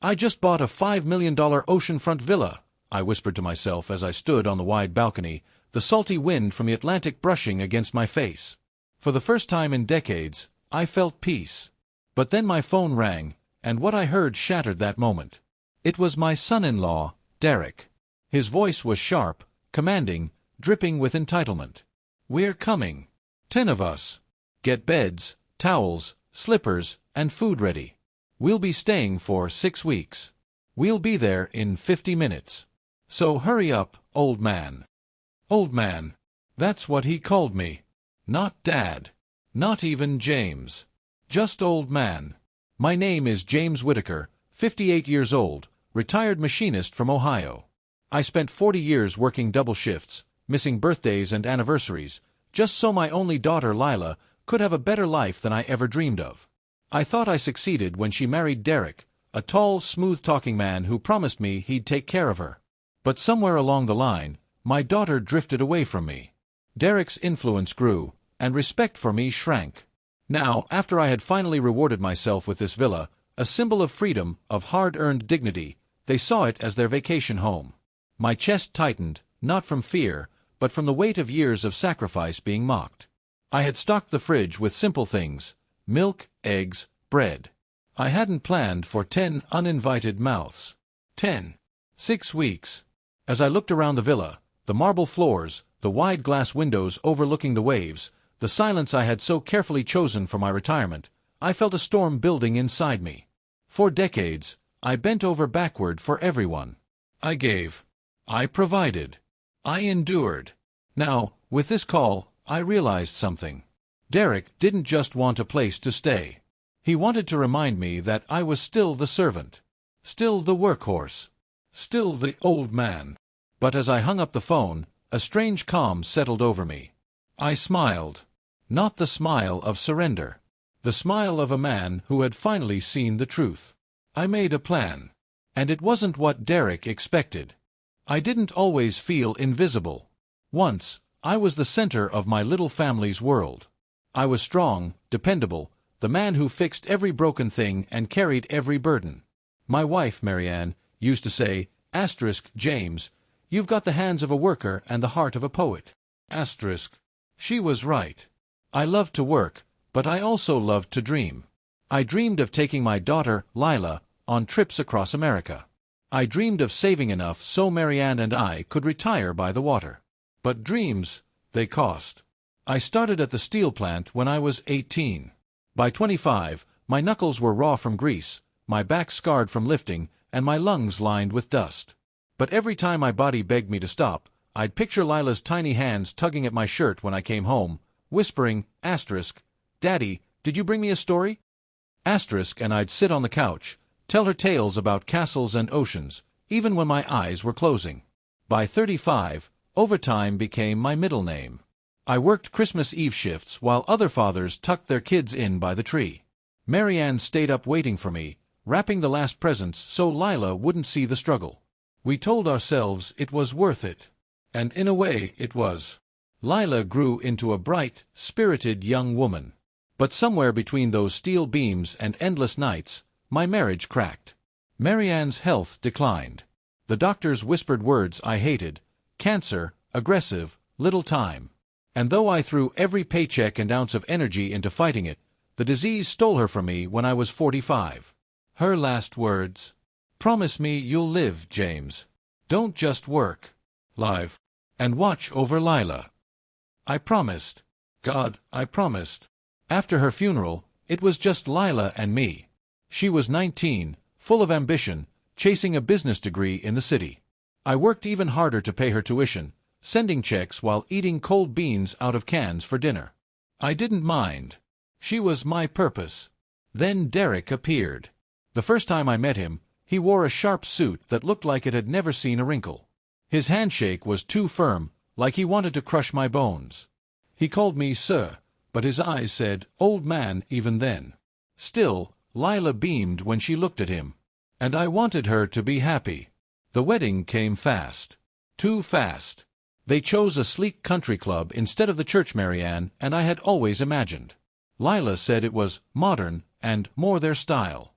"I just bought a $5 million oceanfront villa," I whispered to myself as I stood on the wide balcony, the salty wind from the Atlantic brushing against my face. For the first time in decades, I felt peace. But then my phone rang, and what I heard shattered that moment. It was my son-in-law, Derek. His voice was sharp, commanding, dripping with entitlement. "We're coming. 10 of us. Get beds, towels, slippers, and food ready. We'll be staying for 6 weeks. We'll be there in 50 minutes. So hurry up, old man." Old man. That's what he called me. Not Dad. Not even James. Just old man. My name is James Whitaker, 58 years old, retired machinist from Ohio. I spent 40 years working double shifts, missing birthdays and anniversaries, just so my only daughter Lila could have a better life than I ever dreamed of. I thought I succeeded when she married Derek, a tall, smooth-talking man who promised me he'd take care of her. But somewhere along the line, my daughter drifted away from me. Derek's influence grew, and respect for me shrank. Now, after I had finally rewarded myself with this villa, a symbol of freedom, of hard-earned dignity, they saw it as their vacation home. My chest tightened, not from fear, but from the weight of years of sacrifice being mocked. I had stocked the fridge with simple things: milk, eggs, bread. I hadn't planned for 10 uninvited mouths. 6 weeks. As I looked around the villa, the marble floors, the wide glass windows overlooking the waves, the silence I had so carefully chosen for my retirement, I felt a storm building inside me. For decades, I bent over backward for everyone. I gave. I provided. I endured. Now, with this call, I realized something. Derek didn't just want a place to stay. He wanted to remind me that I was still the servant, still the workhorse, still the old man. But as I hung up the phone, a strange calm settled over me. I smiled. Not the smile of surrender. The smile of a man who had finally seen the truth. I made a plan. And it wasn't what Derek expected. I didn't always feel invisible. Once, I was the center of my little family's world. I was strong, dependable, the man who fixed every broken thing and carried every burden. My wife, Marianne, used to say, "James, you've got the hands of a worker and the heart of a poet." She was right. I loved to work, but I also loved to dream. I dreamed of taking my daughter, Lila, on trips across America. I dreamed of saving enough so Marianne and I could retire by the water. But dreams, they cost. I started at the steel plant when I was 18. By 25, my knuckles were raw from grease, my back scarred from lifting, and my lungs lined with dust. But every time my body begged me to stop, I'd picture Lila's tiny hands tugging at my shirt when I came home, whispering, "Daddy, did you bring me a story?" And I'd sit on the couch, tell her tales about castles and oceans, even when my eyes were closing. By 35, overtime became my middle name. I worked Christmas Eve shifts while other fathers tucked their kids in by the tree. Marianne stayed up waiting for me, wrapping the last presents so Lila wouldn't see the struggle. We told ourselves it was worth it. And in a way it was. Lila grew into a bright, spirited young woman. But somewhere between those steel beams and endless nights, my marriage cracked. Marianne's health declined. The doctors whispered words I hated: cancer, aggressive, little time. And though I threw every paycheck and ounce of energy into fighting it, the disease stole her from me when I was 45. Her last words: "Promise me you'll live, James. Don't just work. Live. And watch over Lila." I promised. God, I promised. After her funeral, it was just Lila and me. She was 19, full of ambition, chasing a business degree in the city. I worked even harder to pay her tuition, sending checks while eating cold beans out of cans for dinner. I didn't mind. She was my purpose. Then Derek appeared. The first time I met him, he wore a sharp suit that looked like it had never seen a wrinkle. His handshake was too firm, like he wanted to crush my bones. He called me sir, but his eyes said old man even then. Still, Lila beamed when she looked at him. And I wanted her to be happy. The wedding came fast. Too fast. They chose a sleek country club instead of the church Marianne and I had always imagined. Lila said it was modern and more their style.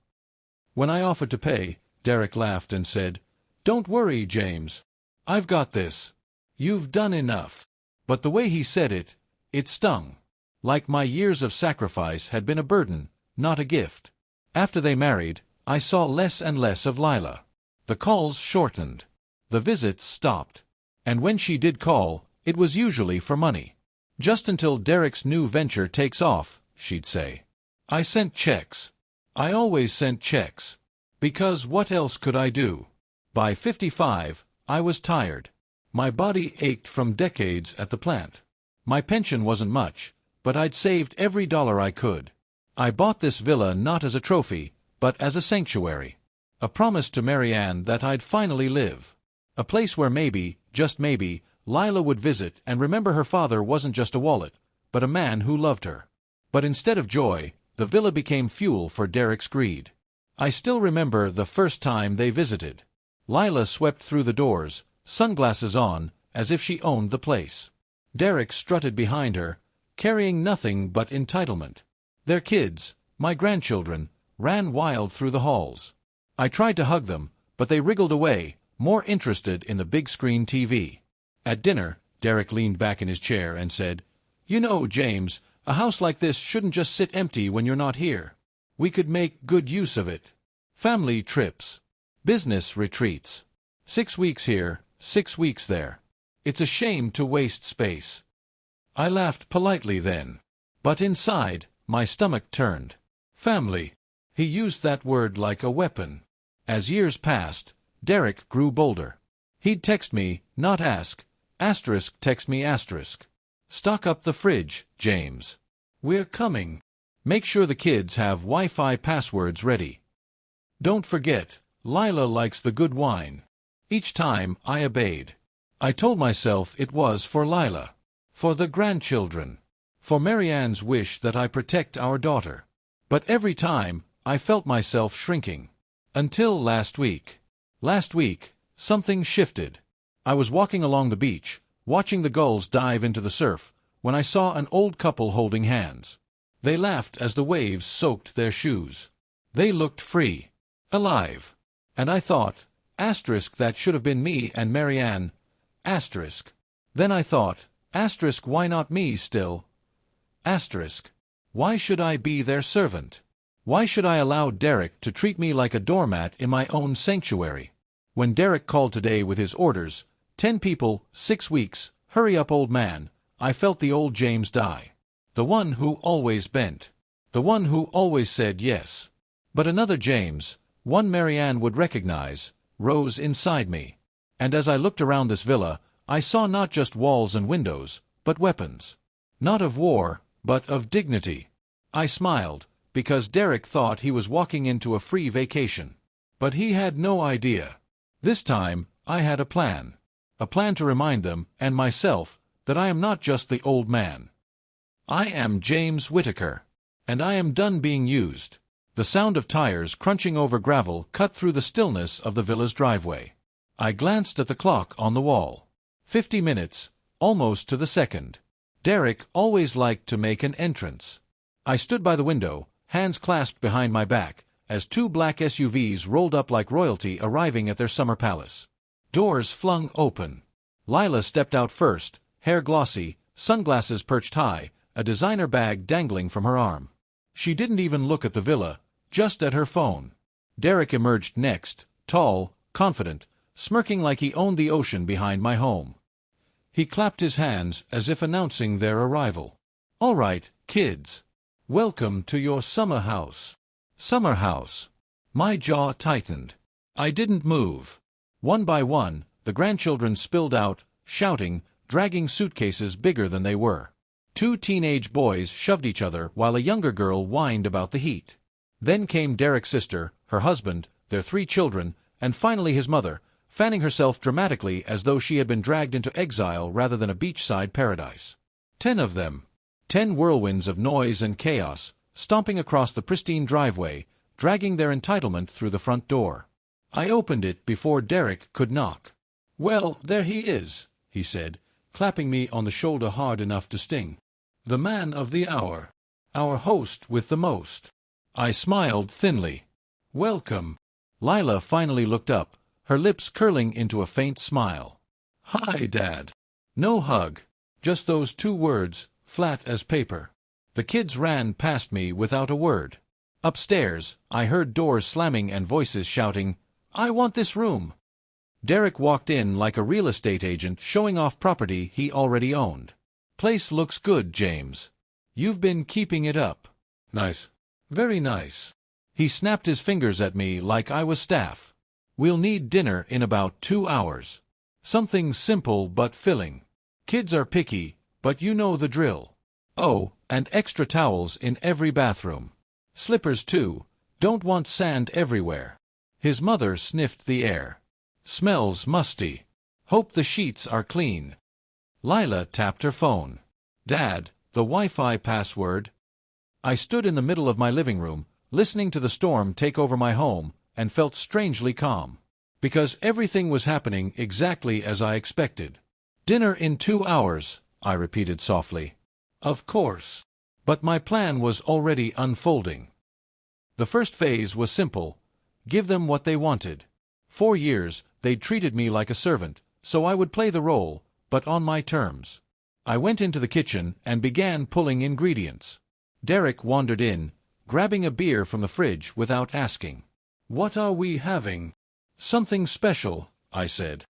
When I offered to pay, Derek laughed and said, "Don't worry, James. I've got this. You've done enough." But the way he said it, it stung. Like my years of sacrifice had been a burden, not a gift. After they married, I saw less and less of Lila. The calls shortened. The visits stopped. And when she did call, it was usually for money. "Just until Derek's new venture takes off," she'd say. I sent checks. I always sent checks. Because what else could I do? By 55, I was tired. My body ached from decades at the plant. My pension wasn't much, but I'd saved every dollar I could. I bought this villa not as a trophy, but as a sanctuary. A promise to Marianne that I'd finally live. A place where maybe, just maybe, Lila would visit and remember her father wasn't just a wallet, but a man who loved her. But instead of joy, the villa became fuel for Derek's greed. I still remember the first time they visited. Lila swept through the doors, sunglasses on, as if she owned the place. Derek strutted behind her, carrying nothing but entitlement. Their kids, my grandchildren, ran wild through the halls. I tried to hug them, but they wriggled away, more interested in the big-screen TV. At dinner, Derek leaned back in his chair and said, "You know, James, a house like this shouldn't just sit empty when you're not here. We could make good use of it. Family trips. Business retreats. 6 weeks here, 6 weeks there. It's a shame to waste space." I laughed politely then. But inside, my stomach turned. Family. He used that word like a weapon. As years passed, Derek grew bolder. He'd text me, not ask, text me asterisk. "Stock up the fridge, James. We're coming. Make sure the kids have Wi-Fi passwords ready. Don't forget, Lila likes the good wine." Each time, I obeyed. I told myself it was for Lila. For the grandchildren. For Marianne's wish that I protect our daughter. But every time, I felt myself shrinking. Until last week. Last week, something shifted. I was walking along the beach, watching the gulls dive into the surf, when I saw an old couple holding hands. They laughed as the waves soaked their shoes. They looked free. Alive. And I thought, that should have been me and Marianne, Then I thought, why not me still? Why should I be their servant? Why should I allow Derek to treat me like a doormat in my own sanctuary? When Derek called today with his orders, 10 people, 6 weeks, hurry up old man, I felt the old James die. The one who always bent. The one who always said yes. But another James, one Marianne would recognize, rose inside me. And as I looked around this villa, I saw not just walls and windows, but weapons. Not of war, but of dignity. I smiled, because Derek thought he was walking into a free vacation. But he had no idea. This time, I had a plan. A plan to remind them, and myself, that I am not just the old man. I am James Whittaker. And I am done being used. The sound of tires crunching over gravel cut through the stillness of the villa's driveway. I glanced at the clock on the wall. 50 minutes, almost to the second. Derek always liked to make an entrance. I stood by the window, hands clasped behind my back, as 2 black SUVs rolled up like royalty arriving at their summer palace. Doors flung open. Lila stepped out first, hair glossy, sunglasses perched high, a designer bag dangling from her arm. She didn't even look at the villa, just at her phone. Derek emerged next, tall, confident, smirking like he owned the ocean behind my home. He clapped his hands as if announcing their arrival. "All right, kids. Welcome to your summer house." Summer house. My jaw tightened. I didn't move. One by one, the grandchildren spilled out, shouting, dragging suitcases bigger than they were. 2 teenage boys shoved each other while a younger girl whined about the heat. Then came Derek's sister, her husband, their 3 children, and finally his mother, fanning herself dramatically as though she had been dragged into exile rather than a beachside paradise. 10 of them. 10 whirlwinds of noise and chaos, stomping across the pristine driveway, dragging their entitlement through the front door. I opened it before Derek could knock. "Well, there he is," he said, clapping me on the shoulder hard enough to sting. "The man of the hour. Our host with the most." I smiled thinly. "Welcome." Lila finally looked up, her lips curling into a faint smile. "Hi, Dad." No hug. Just those 2 words, flat as paper. The kids ran past me without a word. Upstairs, I heard doors slamming and voices shouting, "I want this room!" Derek walked in like a real estate agent showing off property he already owned. "Place looks good, James. You've been keeping it up." "Nice. Very nice." He snapped his fingers at me like I was staff. "We'll need dinner in about 2 hours. Something simple but filling. Kids are picky, but you know the drill. Oh, and extra towels in every bathroom. Slippers too. Don't want sand everywhere." His mother sniffed the air. "Smells musty. Hope the sheets are clean." Lila tapped her phone. "Dad, the Wi-Fi password." I stood in the middle of my living room, listening to the storm take over my home, and felt strangely calm. Because everything was happening exactly as I expected. "Dinner in 2 hours," I repeated softly. "Of course." But my plan was already unfolding. The first phase was simple. Give them what they wanted. 4 years, they'd treated me like a servant, so I would play the role, but on my terms. I went into the kitchen and began pulling ingredients. Derek wandered in, grabbing a beer from the fridge without asking. "What are we having?" "Something special," I said.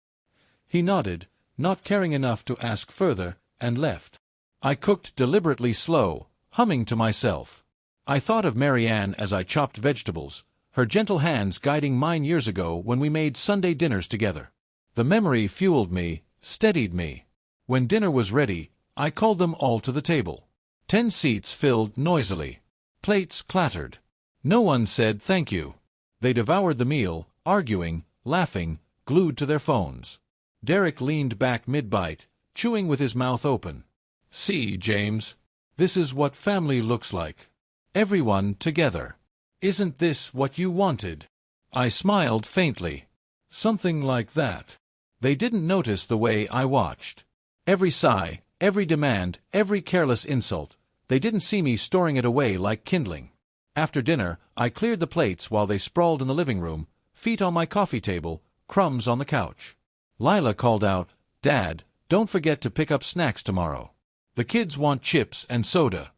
He nodded, not caring enough to ask further, and left. I cooked deliberately slow, humming to myself. I thought of Mary Ann as I chopped vegetables, her gentle hands guiding mine years ago when we made Sunday dinners together. The memory fueled me, steadied me. When dinner was ready, I called them all to the table. 10 seats filled noisily. Plates clattered. No one said thank you. They devoured the meal, arguing, laughing, glued to their phones. Derek leaned back mid-bite, chewing with his mouth open. "See, James. This is what family looks like. Everyone together. Isn't this what you wanted?" I smiled faintly. "Something like that." They didn't notice the way I watched. Every sigh, every demand, every careless insult. They didn't see me storing it away like kindling. After dinner, I cleared the plates while they sprawled in the living room, feet on my coffee table, crumbs on the couch. Lila called out, "Dad, don't forget to pick up snacks tomorrow. The kids want chips and soda."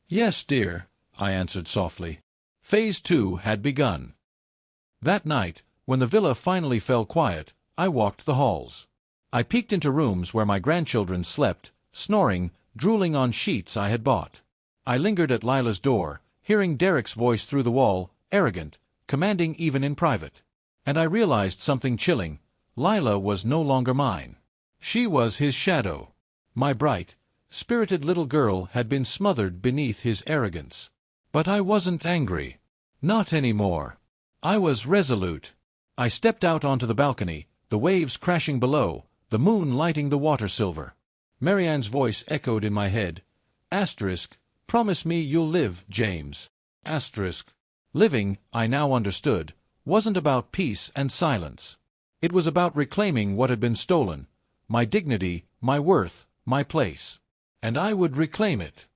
"Yes, dear," I answered softly. Phase 2 had begun. That night, when the villa finally fell quiet, I walked the halls. I peeked into rooms where my grandchildren slept, snoring, drooling on sheets I had bought. I lingered at Lila's door, hearing Derek's voice through the wall, arrogant, commanding even in private. And I realized something chilling. Lila was no longer mine. She was his shadow. My bright, spirited little girl had been smothered beneath his arrogance. But I wasn't angry. Not anymore. I was resolute. I stepped out onto the balcony, the waves crashing below, the moon lighting the water silver. Marianne's voice echoed in my head. Promise me you'll live, James. Living, I now understood, wasn't about peace and silence. It was about reclaiming what had been stolen, my dignity, my worth, my place. And I would reclaim it.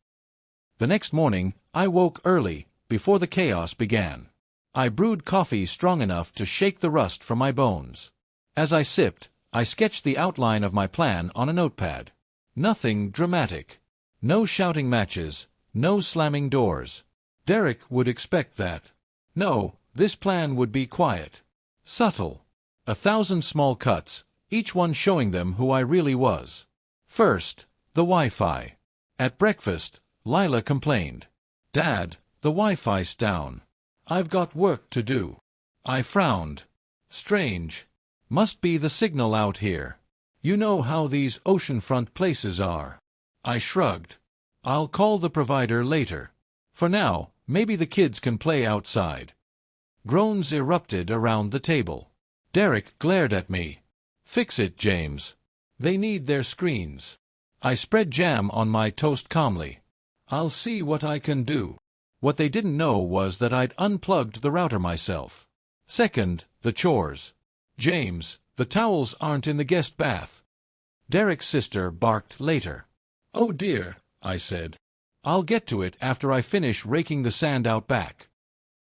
The next morning, I woke early, before the chaos began. I brewed coffee strong enough to shake the rust from my bones. As I sipped, I sketched the outline of my plan on a notepad. Nothing dramatic. No shouting matches, no slamming doors. Derek would expect that. No, this plan would be quiet. Subtle. 1,000 small cuts, each one showing them who I really was. First, the Wi-Fi. At breakfast, Lila complained. "Dad, the Wi-Fi's down. I've got work to do." I frowned. Strange. Must be the signal out here. You know how these oceanfront places are. I shrugged. I'll call the provider later. For now, maybe the kids can play outside. Groans erupted around the table. Derek glared at me. "Fix it, James. They need their screens." I spread jam on my toast calmly. "I'll see what I can do." What they didn't know was that I'd unplugged the router myself. Second, the chores. "James, the towels aren't in the guest bath." Derek's sister barked later. "Oh dear," I said. "I'll get to it after I finish raking the sand out back."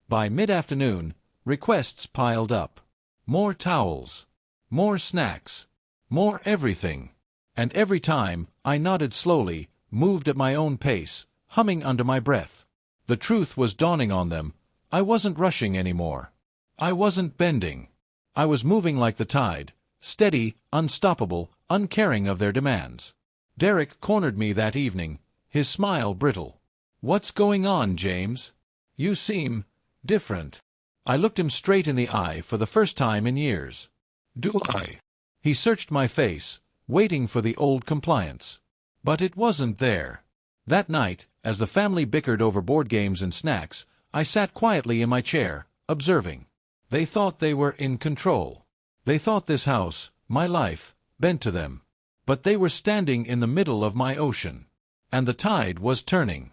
By mid-afternoon, requests piled up. More towels. More snacks. More everything. And every time, I nodded slowly, moved at my own pace, humming under my breath. The truth was dawning on them. I wasn't rushing anymore. I wasn't bending. I was moving like the tide, steady, unstoppable, uncaring of their demands. Derek cornered me that evening, his smile brittle. "What's going on, James? You seem different." I looked him straight in the eye for the first time in years. "Do I?" He searched my face, waiting for the old compliance. But it wasn't there. That night, as the family bickered over board games and snacks, I sat quietly in my chair, observing. They thought they were in control. They thought this house, my life, bent to them. But they were standing in the middle of my ocean. And the tide was turning.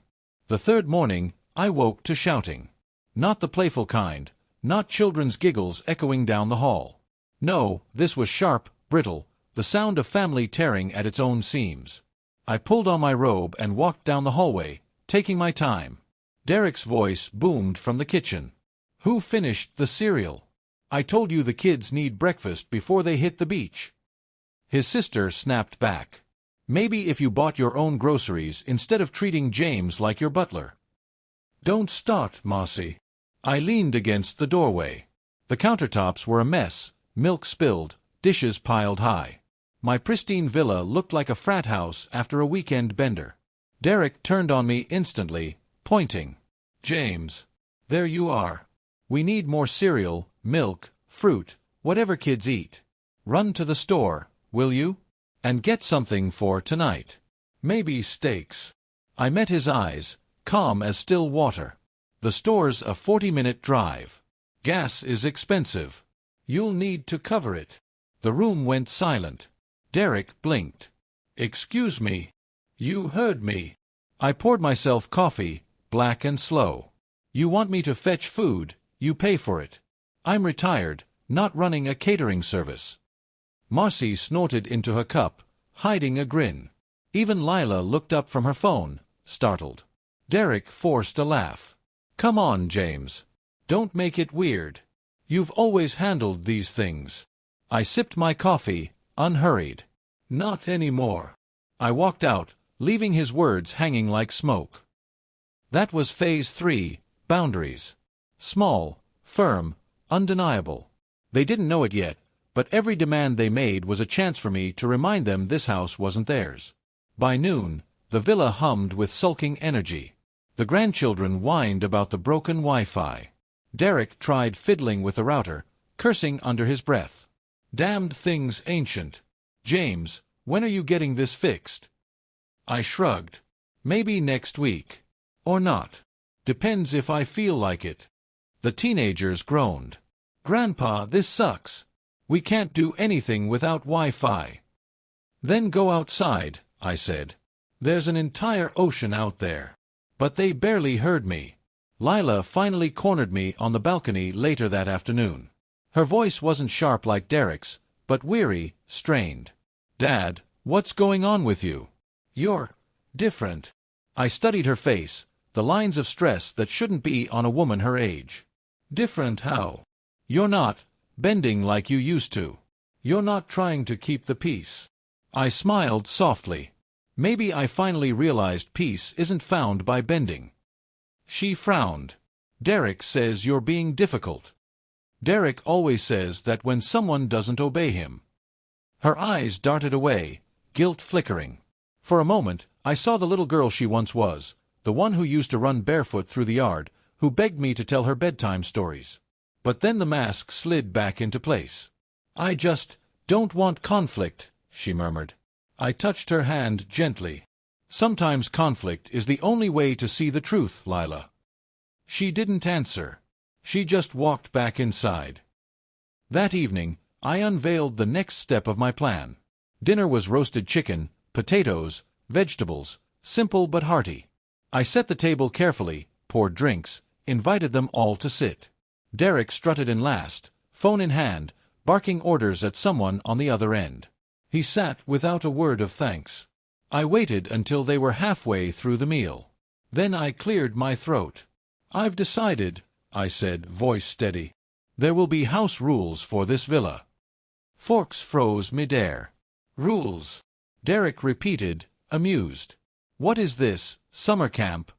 The third morning, I woke to shouting. Not the playful kind, not children's giggles echoing down the hall. No, this was sharp, brittle, the sound of family tearing at its own seams. I pulled on my robe and walked down the hallway, taking my time. Derek's voice boomed from the kitchen. "Who finished the cereal? I told you the kids need breakfast before they hit the beach." His sister snapped back. "Maybe if you bought your own groceries instead of treating James like your butler." "Don't start, Marcy." I leaned against the doorway. The countertops were a mess, milk spilled, dishes piled high. My pristine villa looked like a frat house after a weekend bender. Derek turned on me instantly, pointing. "James, there you are. We need more cereal, milk, fruit, whatever kids eat. Run to the store, will you? And get something for tonight. Maybe steaks." I met his eyes, calm as still water. "The store's a 40-minute drive. Gas is expensive. You'll need to cover it." The room went silent. Derek blinked. "Excuse me." "You heard me." I poured myself coffee, black and slow. "You want me to fetch food, you pay for it. I'm retired, not running a catering service." Marcy snorted into her cup, hiding a grin. Even Lila looked up from her phone, startled. Derek forced a laugh. "Come on, James. Don't make it weird. You've always handled these things." I sipped my coffee, unhurried. "Not anymore." I walked out, leaving his words hanging like smoke. That was Phase 3, boundaries. Small, firm, undeniable. They didn't know it yet, but every demand they made was a chance for me to remind them this house wasn't theirs. By noon, the villa hummed with sulking energy. The grandchildren whined about the broken Wi-Fi. Derek tried fiddling with the router, cursing under his breath. "Damned thing's ancient. James, when are you getting this fixed?" I shrugged. "Maybe next week. Or not. Depends if I feel like it." The teenagers groaned. "Grandpa, this sucks. We can't do anything without Wi-Fi." "Then go outside," I said. "There's an entire ocean out there." But they barely heard me. Lila finally cornered me on the balcony later that afternoon. Her voice wasn't sharp like Derek's, but weary, strained. "Dad, what's going on with you? You're different." I studied her face, the lines of stress that shouldn't be on a woman her age. "Different how?" "You're not bending like you used to. You're not trying to keep the peace." I smiled softly. Maybe I finally realized peace isn't found by bending. She frowned. "Derek says you're being difficult." "Derek always says that when someone doesn't obey him." Her eyes darted away, guilt flickering. For a moment, I saw the little girl she once was, the one who used to run barefoot through the yard, who begged me to tell her bedtime stories. But then the mask slid back into place. "I just don't want conflict," she murmured. I touched her hand gently. "Sometimes conflict is the only way to see the truth, Lila." She didn't answer. She just walked back inside. That evening, I unveiled the next step of my plan. Dinner was roasted chicken, potatoes, vegetables, simple but hearty. I set the table carefully, poured drinks, invited them all to sit. Derek strutted in last, phone in hand, barking orders at someone on the other end. He sat without a word of thanks. I waited until they were halfway through the meal. Then I cleared my throat. "I've decided," I said, voice steady. There will be house rules for this villa. Forks froze midair. Rules. Derek repeated, amused. What is this, summer camp?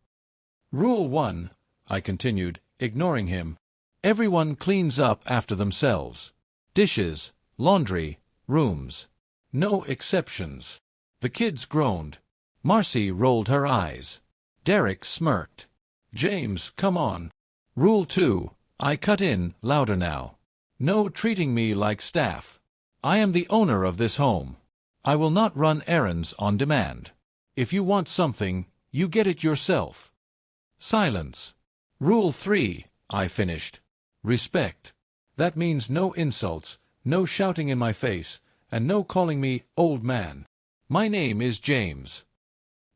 Rule 1, I continued, ignoring him. Everyone cleans up after themselves. Dishes, laundry, rooms. No exceptions. The kids groaned. Marcy rolled her eyes. Derek smirked. James, come on. Rule 2, I cut in, louder now. No treating me like staff. I am the owner of this home. I will not run errands on demand. If you want something, you get it yourself. Silence. Rule 3, I finished. Respect. That means no insults, no shouting in my face, and no calling me old man. My name is James.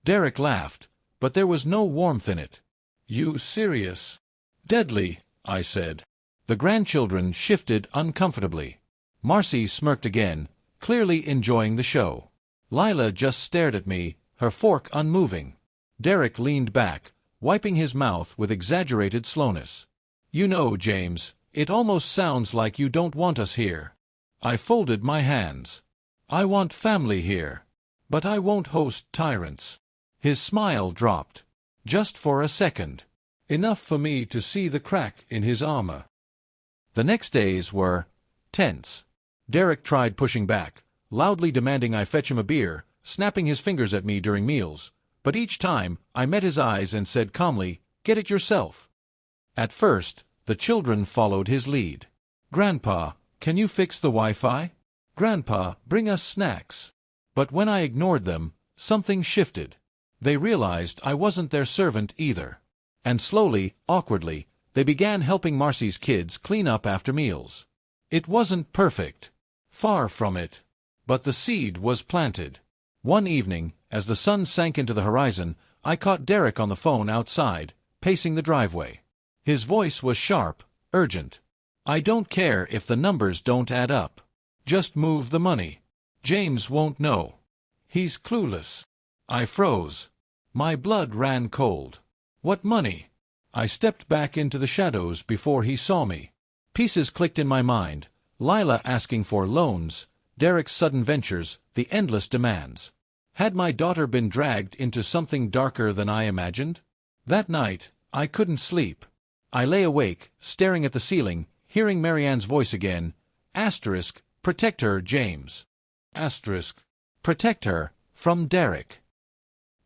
Derek laughed, but there was no warmth in it. You serious? Deadly, I said. The grandchildren shifted uncomfortably. Marcy smirked again, clearly enjoying the show. Lila just stared at me, her fork unmoving. Derek leaned back, wiping his mouth with exaggerated slowness. You know, James, it almost sounds like you don't want us here. I folded my hands. I want family here. But I won't host tyrants. His smile dropped. Just for a second. Enough for me to see the crack in his armor. The next days were tense. Derek tried pushing back, loudly demanding I fetch him a beer, snapping his fingers at me during meals, but each time I met his eyes and said calmly, "Get it yourself." At first, the children followed his lead. "Grandpa, can you fix the Wi-Fi? Grandpa, bring us snacks." But when I ignored them, something shifted. They realized I wasn't their servant either. And slowly, awkwardly, they began helping Marcy's kids clean up after meals. It wasn't perfect. Far from it. But the seed was planted. One evening, as the sun sank into the horizon, I caught Derek on the phone outside, pacing the driveway. His voice was sharp, urgent. I don't care if the numbers don't add up. Just move the money. James won't know. He's clueless. I froze. My blood ran cold. What money? I stepped back into the shadows before he saw me. Pieces clicked in my mind. Lila asking for loans, Derek's sudden ventures, the endless demands. Had my daughter been dragged into something darker than I imagined? That night, I couldn't sleep. I lay awake, staring at the ceiling, hearing Marianne's voice again. Asterisk, protect her, James. Asterisk, protect her, from Derek.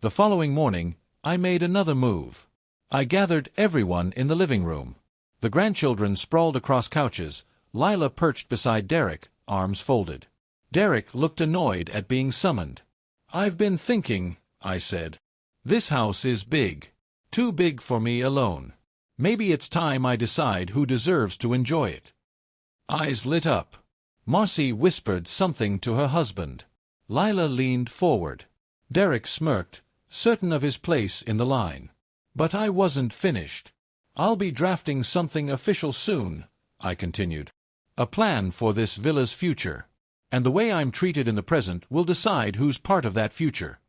The following morning, I made another move. I gathered everyone in the living room. The grandchildren sprawled across couches, Lila perched beside Derek, arms folded. Derek looked annoyed at being summoned. I've been thinking, I said. This house is big. Too big for me alone. Maybe it's time I decide who deserves to enjoy it. Eyes lit up. Marcy whispered something to her husband. Lila leaned forward. Derek smirked, certain of his place in the line. But I wasn't finished. I'll be drafting something official soon, I continued. A plan for this villa's future. And the way I'm treated in the present will decide who's part of that future.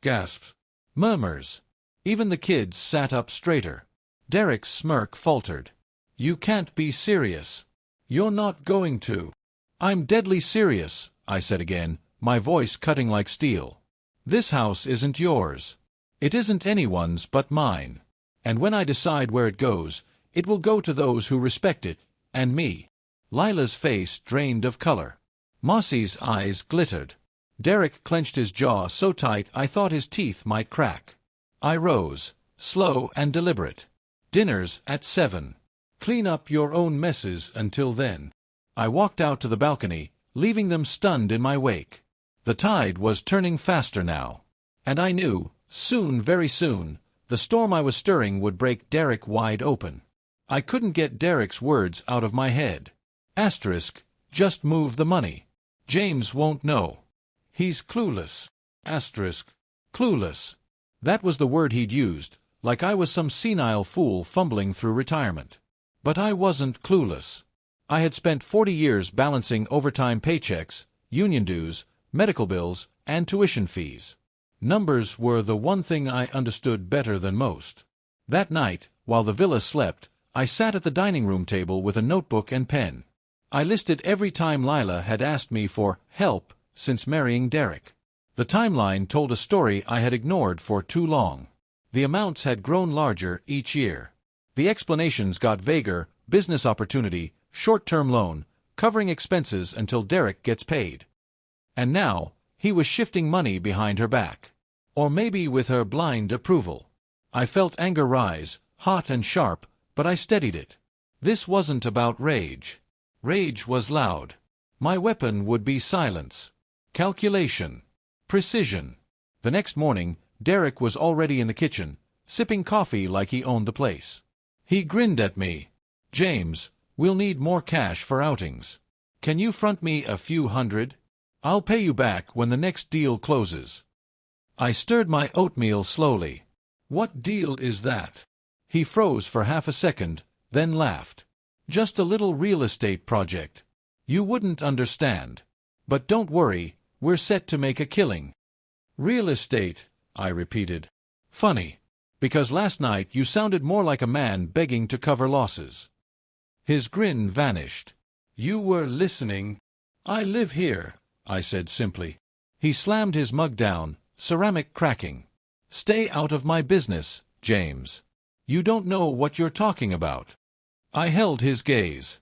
Gasps. Murmurs. Even the kids sat up straighter. Derek's smirk faltered. You can't be serious. You're not going to. I'm deadly serious, I said again, my voice cutting like steel. This house isn't yours. It isn't anyone's but mine. And when I decide where it goes, it will go to those who respect it, and me. Lila's face drained of color. Marcy's eyes glittered. Derek clenched his jaw so tight I thought his teeth might crack. I rose, slow and deliberate. Dinner's at 7. Clean up your own messes until then. I walked out to the balcony, leaving them stunned in my wake. The tide was turning faster now. And I knew, soon, very soon, the storm I was stirring would break Derek wide open. I couldn't get Derek's words out of my head. Asterisk, just move the money. James won't know. He's clueless. Asterisk, clueless. That was the word he'd used, like I was some senile fool fumbling through retirement. But I wasn't clueless. I had spent 40 years balancing overtime paychecks, union dues, medical bills, and tuition fees. Numbers were the one thing I understood better than most. That night, while the villa slept, I sat at the dining room table with a notebook and pen. I listed every time Lila had asked me for help since marrying Derek. The timeline told a story I had ignored for too long. The amounts had grown larger each year. The explanations got vaguer: business opportunity, short-term loan, covering expenses until Derek gets paid. And now, he was shifting money behind her back. Or maybe with her blind approval. I felt anger rise, hot and sharp, but I steadied it. This wasn't about rage. Rage was loud. My weapon would be silence. Calculation. Precision. The next morning, Derek was already in the kitchen, sipping coffee like he owned the place. He grinned at me. "James, we'll need more cash for outings. Can you front me a few hundred? I'll pay you back when the next deal closes." I stirred my oatmeal slowly. "What deal is that?" He froze for half a second, then laughed. "Just a little real estate project. You wouldn't understand. But don't worry, we're set to make a killing." "Real estate," I repeated. "Funny. Because last night you sounded more like a man begging to cover losses." His grin vanished. "You were listening." "I live here," I said simply. He slammed his mug down, ceramic cracking. "Stay out of my business, James. You don't know what you're talking about." I held his gaze.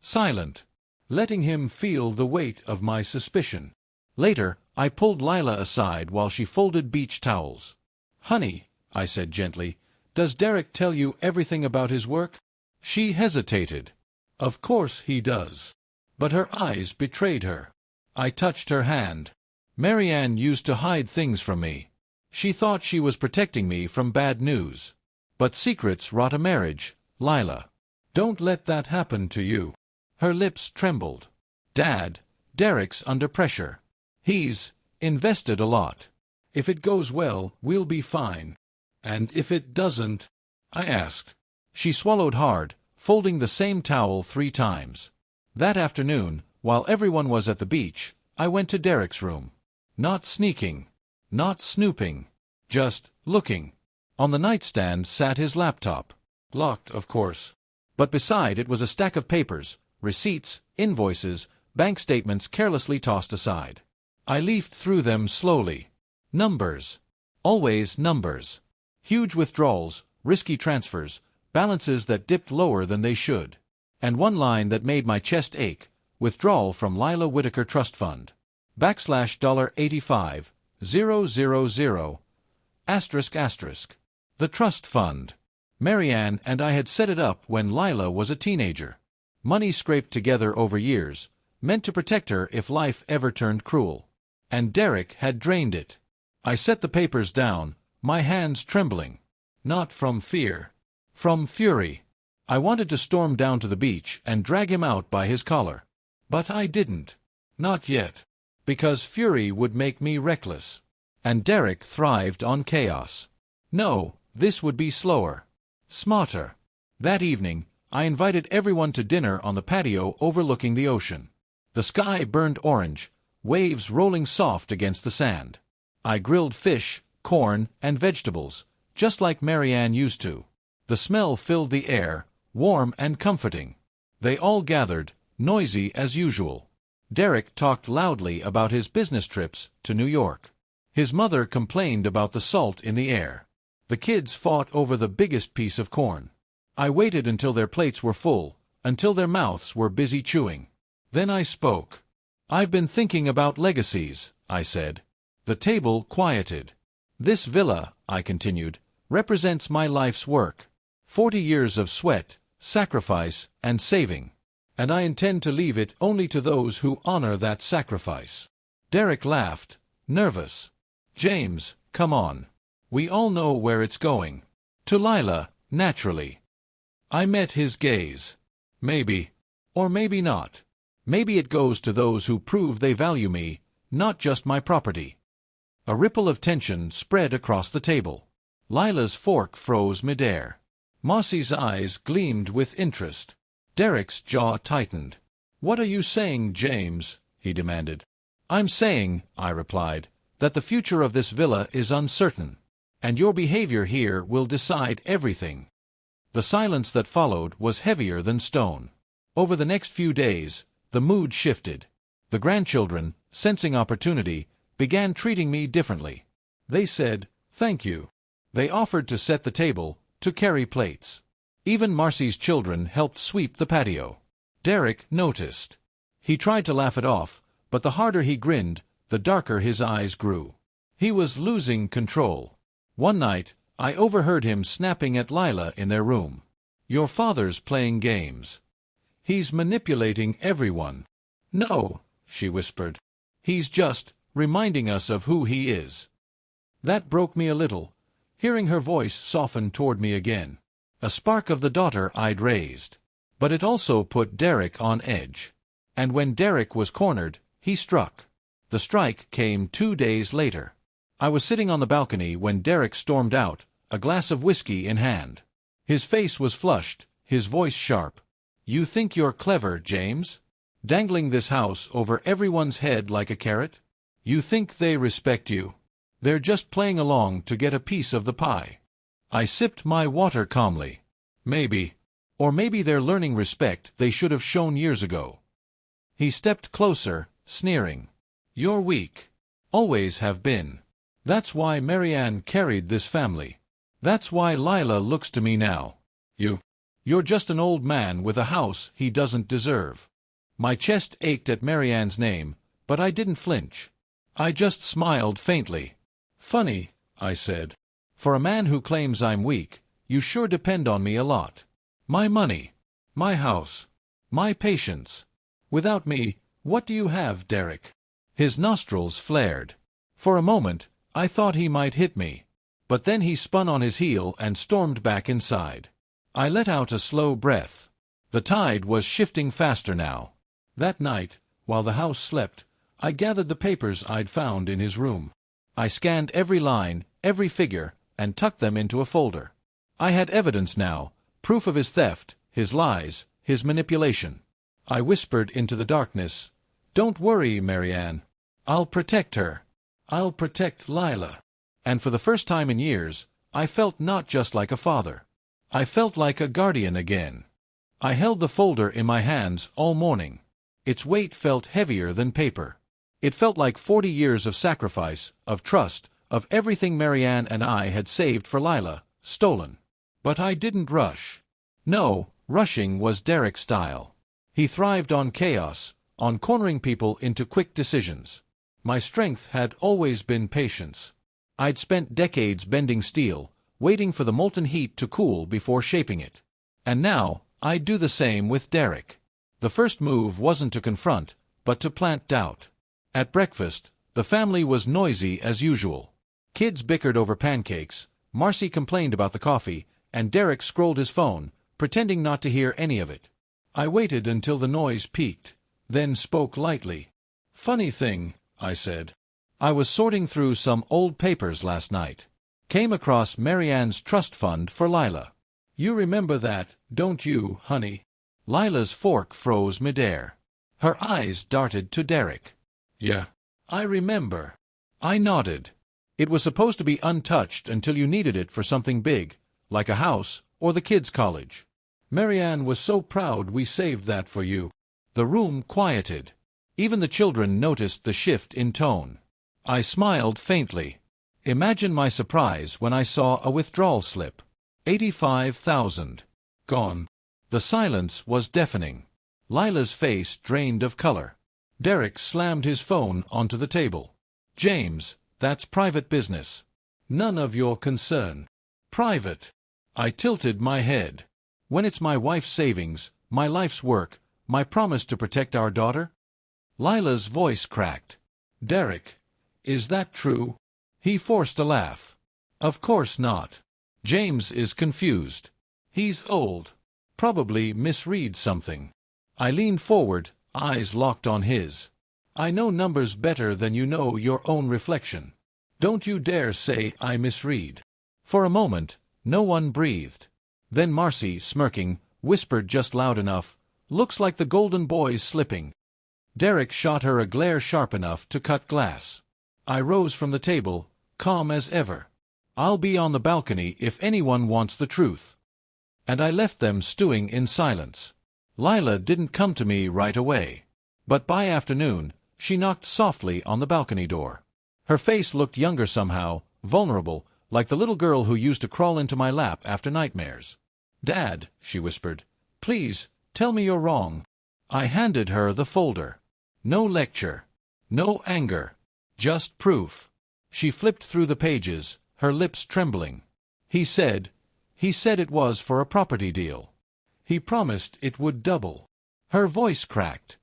Silent, letting him feel the weight of my suspicion. Later, I pulled Lila aside while she folded beach towels. "Honey," I said gently, "does Derek tell you everything about his work?" She hesitated. "Of course he does." But her eyes betrayed her. I touched her hand. "Marianne used to hide things from me. She thought she was protecting me from bad news. But secrets rot a marriage, Lila. Don't let that happen to you." Her lips trembled. "Dad, Derek's under pressure. He's invested a lot. If it goes well, we'll be fine." "And if it doesn't?" I asked. She swallowed hard, folding the same towel 3 times. That afternoon, while everyone was at the beach, I went to Derek's room. Not sneaking. Not snooping. Just looking. On the nightstand sat his laptop. Locked, of course. But beside it was a stack of papers, receipts, invoices, bank statements carelessly tossed aside. I leafed through them slowly. Numbers. Always numbers. Huge withdrawals, risky transfers, balances that dipped lower than they should. And one line that made my chest ache: withdrawal from Lila Whitaker Trust Fund. $85,000,000. The trust fund. Marianne and I had set it up when Lila was a teenager. Money scraped together over years, meant to protect her if life ever turned cruel. And Derek had drained it. I set the papers down, my hands trembling. Not from fear. From fury. I wanted to storm down to the beach and drag him out by his collar. But I didn't. Not yet. Because fury would make me reckless. And Derek thrived on chaos. No, this would be slower. Smarter. That evening, I invited everyone to dinner on the patio overlooking the ocean. The sky burned orange, waves rolling soft against the sand. I grilled fish, corn, and vegetables, just like Marianne used to. The smell filled the air, warm and comforting. They all gathered, noisy as usual. Derek talked loudly about his business trips to New York. His mother complained about the salt in the air. The kids fought over the biggest piece of corn. I waited until their plates were full, until their mouths were busy chewing. Then I spoke. "I've been thinking about legacies," I said. The table quieted. "This villa," I continued, "represents my life's work. 40 years of sweat, sacrifice, and saving. And I intend to leave it only to those who honor that sacrifice." Derek laughed, nervous. "James, come on. We all know where it's going. To Lila, naturally." I met his gaze. "Maybe. Or maybe not. Maybe it goes to those who prove they value me, not just my property." A ripple of tension spread across the table. Lila's fork froze midair. Mossie's eyes gleamed with interest. Derek's jaw tightened. "What are you saying, James?" he demanded. "I'm saying," I replied, "that the future of this villa is uncertain, and your behavior here will decide everything." The silence that followed was heavier than stone. Over the next few days, the mood shifted. The grandchildren, sensing opportunity, began treating me differently. They said, "Thank you." They offered to set the table, to carry plates. Even Marcy's children helped sweep the patio. Derek noticed. He tried to laugh it off, but the harder he grinned, the darker his eyes grew. He was losing control. One night, I overheard him snapping at Lila in their room. "Your father's playing games. He's manipulating everyone." "No," she whispered. "He's just reminding us of who he is." That broke me a little, hearing her voice soften toward me again. A spark of the daughter I'd raised. But it also put Derek on edge. And when Derek was cornered, he struck. The strike came 2 days later. I was sitting on the balcony when Derek stormed out, a glass of whiskey in hand. His face was flushed, his voice sharp. "You think you're clever, James? Dangling this house over everyone's head like a carrot? You think they respect you? They're just playing along to get a piece of the pie." I sipped my water calmly. Maybe. Or maybe they're learning respect they should have shown years ago. He stepped closer, sneering. "You're weak. Always have been. That's why Marianne carried this family. That's why Lila looks to me now. You're just an old man with a house he doesn't deserve." My chest ached at Marianne's name, but I didn't flinch. I just smiled faintly. "Funny," I said. "For a man who claims I'm weak, you sure depend on me a lot. My money, my house, my patience. Without me, what do you have, Derek?" His nostrils flared. For a moment, I thought he might hit me. But then he spun on his heel and stormed back inside. I let out a slow breath. The tide was shifting faster now. That night, while the house slept, I gathered the papers I'd found in his room. I scanned every line, every figure, and tucked them into a folder. I had evidence now, proof of his theft, his lies, his manipulation. I whispered into the darkness, "Don't worry, Marianne. I'll protect her. I'll protect Lila." And for the first time in years, I felt not just like a father. I felt like a guardian again. I held the folder in my hands all morning. Its weight felt heavier than paper. It felt like 40 years of sacrifice, of trust, of everything Marianne and I had saved for Lila, stolen. But I didn't rush. No, rushing was Derek's style. He thrived on chaos, on cornering people into quick decisions. My strength had always been patience. I'd spent decades bending steel, waiting for the molten heat to cool before shaping it. And now, I'd do the same with Derek. The first move wasn't to confront, but to plant doubt. At breakfast, the family was noisy as usual. Kids bickered over pancakes, Marcy complained about the coffee, and Derek scrolled his phone, pretending not to hear any of it. I waited until the noise peaked, then spoke lightly. "Funny thing," I said. "I was sorting through some old papers last night. Came across Marianne's trust fund for Lila. You remember that, don't you, honey?" Lila's fork froze midair. Her eyes darted to Derek. "Yeah, I remember." I nodded. "It was supposed to be untouched until you needed it for something big, like a house or the kids' college. Marianne was so proud we saved that for you." The room quieted. Even the children noticed the shift in tone. I smiled faintly. Imagine my surprise when I saw a withdrawal slip. 85,000. Gone. The silence was deafening. Lila's face drained of color. Derek slammed his phone onto the table. "James, that's private business. None of your concern." "Private?" I tilted my head. "When it's my wife's savings, my life's work, my promise to protect our daughter?" Lila's voice cracked. "Derek, is that true?" He forced a laugh. "Of course not. James is confused. He's old. Probably misreads something." I leaned forward, eyes locked on his. "I know numbers better than you know your own reflection. Don't you dare say I misread." For a moment, no one breathed. Then Marcy, smirking, whispered just loud enough, "Looks like the golden boy's slipping." Derek shot her a glare sharp enough to cut glass. I rose from the table, calm as ever. "I'll be on the balcony if anyone wants the truth." and I left them stewing in silence. Lila didn't come to me right away, but by afternoon, she knocked softly on the balcony door. Her face looked younger somehow, vulnerable, like the little girl who used to crawl into my lap after nightmares. "Dad," she whispered, "please, tell me you're wrong." I handed her the folder. No lecture. No anger. Just proof. She flipped through the pages, her lips trembling. He said it was for a property deal. He promised it would double. Her voice cracked.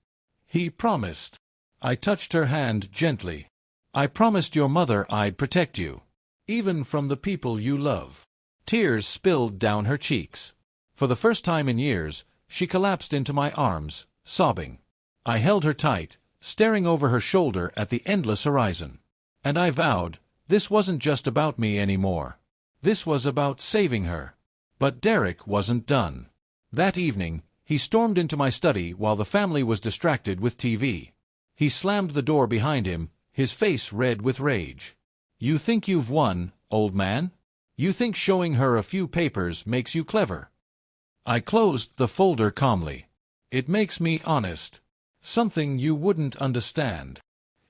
He promised. I touched her hand gently. I promised your mother I'd protect you, even from the people you love. Tears spilled down her cheeks. For the first time in years, she collapsed into my arms, sobbing. I held her tight, staring over her shoulder at the endless horizon. And I vowed, this wasn't just about me anymore. This was about saving her. But Derek wasn't done. That evening, he stormed into my study while the family was distracted with TV. He slammed the door behind him, his face red with rage. "You think you've won, old man? You think showing her a few papers makes you clever?" I closed the folder calmly. "It makes me honest. Something you wouldn't understand."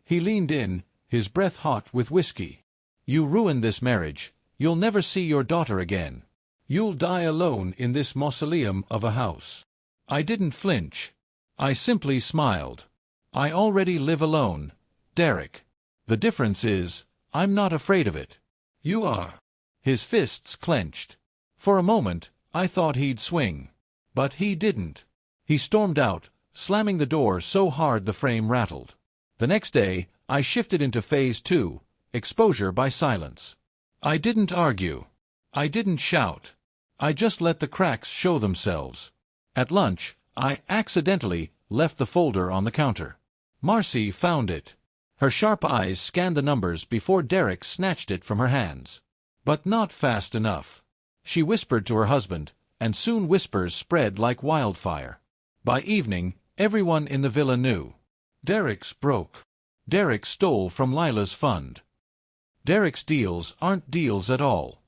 He leaned in, his breath hot with whiskey. "You ruined this marriage. You'll never see your daughter again. You'll die alone in this mausoleum of a house." I didn't flinch. I simply smiled. "I already live alone, Derek. The difference is, I'm not afraid of it. You are." His fists clenched. For a moment, I thought he'd swing. But he didn't. He stormed out, slamming the door so hard the frame rattled. The next day, I shifted into phase 2, exposure by silence. I didn't argue. I didn't shout. I just let the cracks show themselves. At lunch, I accidentally left the folder on the counter. Marcy found it. Her sharp eyes scanned the numbers before Derek snatched it from her hands. But not fast enough. She whispered to her husband, and soon whispers spread like wildfire. By evening, everyone in the villa knew. Derek's broke. Derek stole from Lila's fund. Derek's deals aren't deals at all.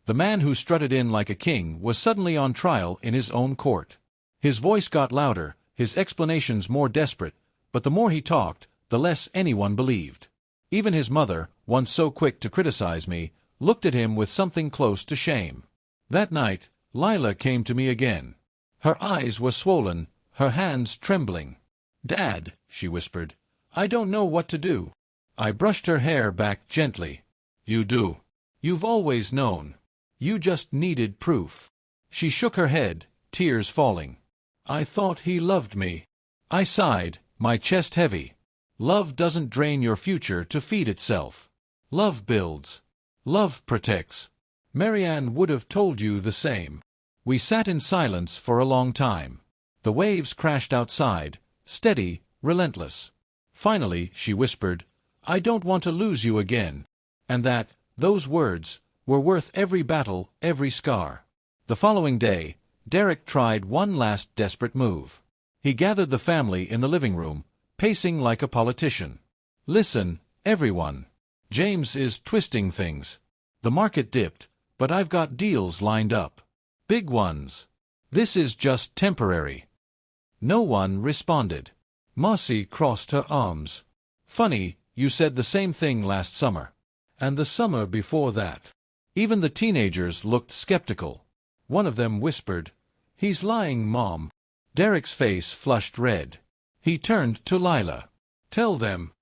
The man who strutted in like a king was suddenly on trial in his own court. His voice got louder, his explanations more desperate, but the more he talked, the less anyone believed. Even his mother, once so quick to criticize me, looked at him with something close to shame. That night, Lila came to me again. Her eyes were swollen, her hands trembling. "Dad," she whispered, "I don't know what to do." I brushed her hair back gently. "You do. You've always known. You just needed proof." She shook her head, tears falling. "I thought he loved me." I sighed, my chest heavy. Love doesn't drain your future to feed itself. Love builds. Love protects. Marianne would have told you the same. We sat in silence for a long time. The waves crashed outside, steady, relentless. Finally, she whispered, "I don't want to lose you again." And those words, were worth every battle, every scar. The following day, Derek tried one last desperate move. He gathered the family in the living room, pacing like a politician. "Listen, everyone. James is twisting things. The market dipped, but I've got deals lined up. Big ones. This is just temporary." No one responded. Marcy crossed her arms. "Funny, you said the same thing last summer. And the summer before that." Even the teenagers looked skeptical. One of them whispered, "He's lying, Mom." Derek's face flushed red. He turned to Lila. Tell them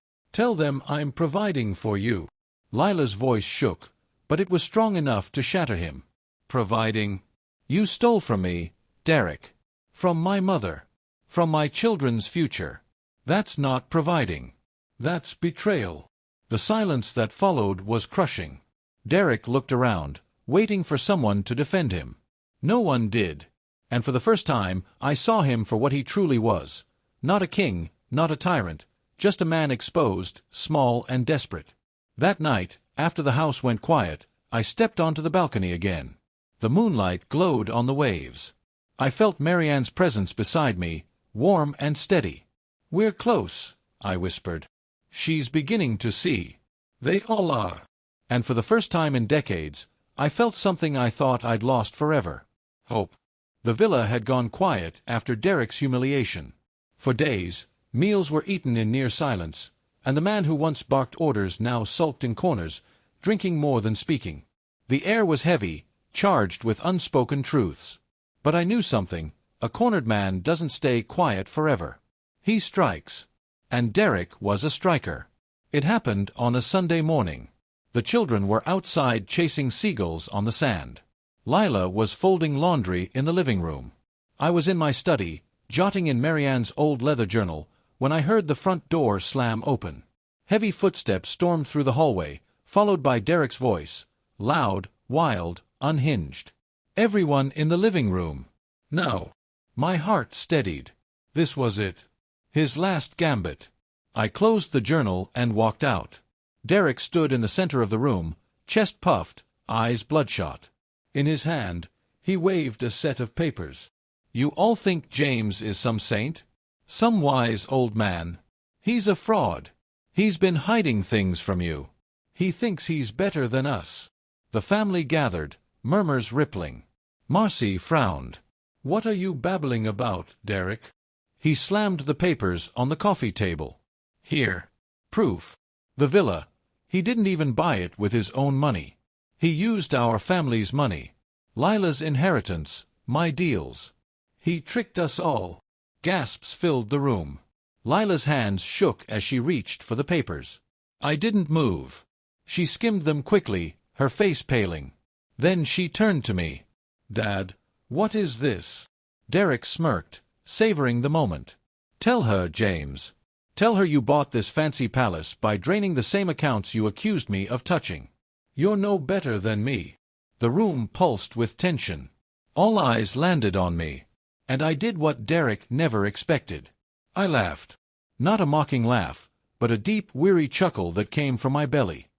I'm providing for you." Lila's voice shook, but it was strong enough to shatter him. "Providing? You stole from me, Derek. From my mother. From my children's future. That's not providing. That's betrayal." The silence that followed was crushing. Derek looked around, waiting for someone to defend him. No one did. And for the first time, I saw him for what he truly was. Not a king, not a tyrant, just a man exposed, small and desperate. That night, after the house went quiet, I stepped onto the balcony again. The moonlight glowed on the waves. I felt Marianne's presence beside me, warm and steady. "We're close," I whispered. "She's beginning to see." "They all are." And for the first time in decades, I felt something I thought I'd lost forever. Hope. The villa had gone quiet after Derek's humiliation. For days, meals were eaten in near silence, and the man who once barked orders now sulked in corners, drinking more than speaking. The air was heavy, charged with unspoken truths. But I knew something: a cornered man doesn't stay quiet forever. He strikes. And Derek was a striker. It happened on a Sunday morning. The children were outside chasing seagulls on the sand. Lila was folding laundry in the living room. I was in my study, jotting in Marianne's old leather journal, when I heard the front door slam open. Heavy footsteps stormed through the hallway, followed by Derek's voice, loud, wild, unhinged. "Everyone in the living room." No. My heart steadied. This was it. His last gambit. I closed the journal and walked out. Derek stood in the center of the room, chest puffed, eyes bloodshot. In his hand, he waved a set of papers. "You all think James is some saint? Some wise old man? He's a fraud. He's been hiding things from you. He thinks he's better than us." The family gathered, murmurs rippling. Marcy frowned. "What are you babbling about, Derek?" He slammed the papers on the coffee table. "Here. Proof. The villa. He didn't even buy it with his own money. He used our family's money. Lila's inheritance, my deals. He tricked us all." Gasps filled the room. Lila's hands shook as she reached for the papers. I didn't move. She skimmed them quickly, her face paling. Then she turned to me. "Dad, what is this?" Derek smirked, savoring the moment. "Tell her, James. Tell her you bought this fancy palace by draining the same accounts you accused me of touching. You're no better than me." The room pulsed with tension. All eyes landed on me. And I did what Derek never expected. I laughed. Not a mocking laugh, but a deep, weary chuckle that came from my belly.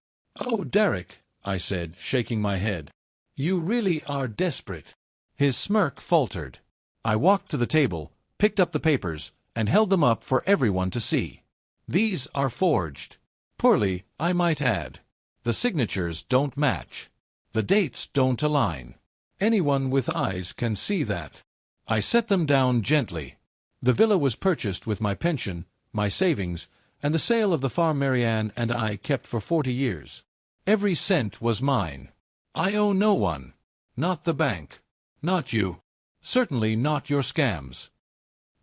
"Oh, Derek," I said, shaking my head. "You really are desperate." His smirk faltered. I walked to the table, picked up the papers, and held them up for everyone to see. "These are forged. Poorly, I might add. The signatures don't match. The dates don't align. Anyone with eyes can see that." I set them down gently. The villa was purchased with my pension, my savings, and the sale of the farm Marianne and I kept for 40 years. Every cent was mine. I owe no one. Not the bank. Not you. Certainly not your scams.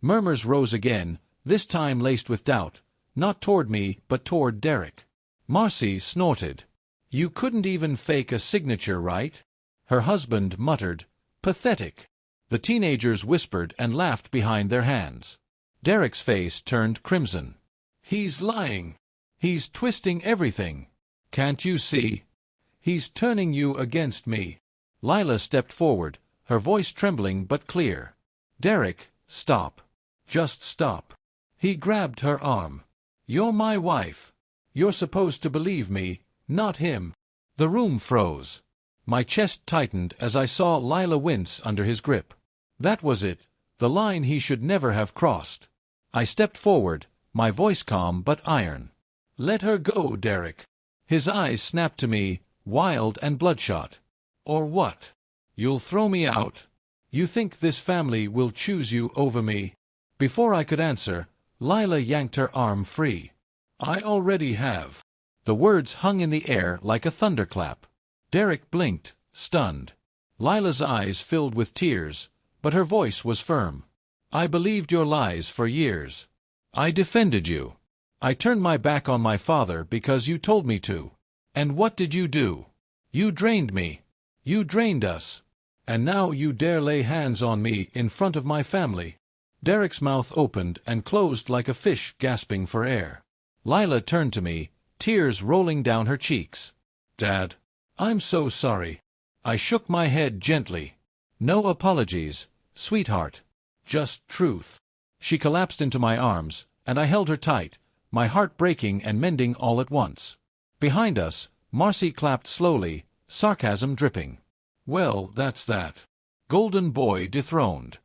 Murmurs rose again, this time laced with doubt, not toward me but toward Derek. Marcy snorted. "You couldn't even fake a signature, right?" Her husband muttered, "Pathetic." The teenagers whispered and laughed behind their hands. Derek's face turned crimson. "He's lying. He's twisting everything. Can't you see? He's turning you against me." Lila stepped forward, her voice trembling but clear. "Derek, stop. Just stop." He grabbed her arm. "You're my wife. You're supposed to believe me, not him." The room froze. My chest tightened as I saw Lila wince under his grip. That was it, the line he should never have crossed. I stepped forward, my voice calm but iron. "Let her go, Derek." His eyes snapped to me, wild and bloodshot. "Or what? You'll throw me out? You think this family will choose you over me?" Before I could answer, Lila yanked her arm free. "I already have." The words hung in the air like a thunderclap. Derek blinked, stunned. Lila's eyes filled with tears, but her voice was firm. "I believed your lies for years. I defended you. I turned my back on my father because you told me to. And what did you do? You drained me. You drained us. And now you dare lay hands on me in front of my family." Derek's mouth opened and closed like a fish gasping for air. Lila turned to me, tears rolling down her cheeks. "Dad, I'm so sorry." I shook my head gently. "No apologies, sweetheart. Just truth." She collapsed into my arms, and I held her tight, my heart breaking and mending all at once. Behind us, Marcy clapped slowly, sarcasm dripping. "Well, that's that. Golden boy dethroned."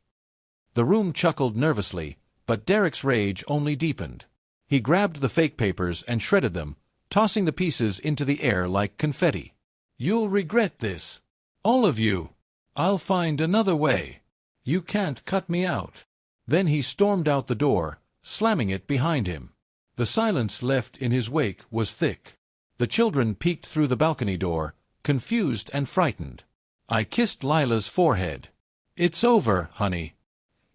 The room chuckled nervously, but Derek's rage only deepened. He grabbed the fake papers and shredded them, tossing the pieces into the air like confetti. "You'll regret this. All of you." I'll find another way. You can't cut me out." Then he stormed out the door, slamming it behind him. The silence left in his wake was thick. The children peeked through the balcony door, confused and frightened. I kissed Lila's forehead. "It's over, honey.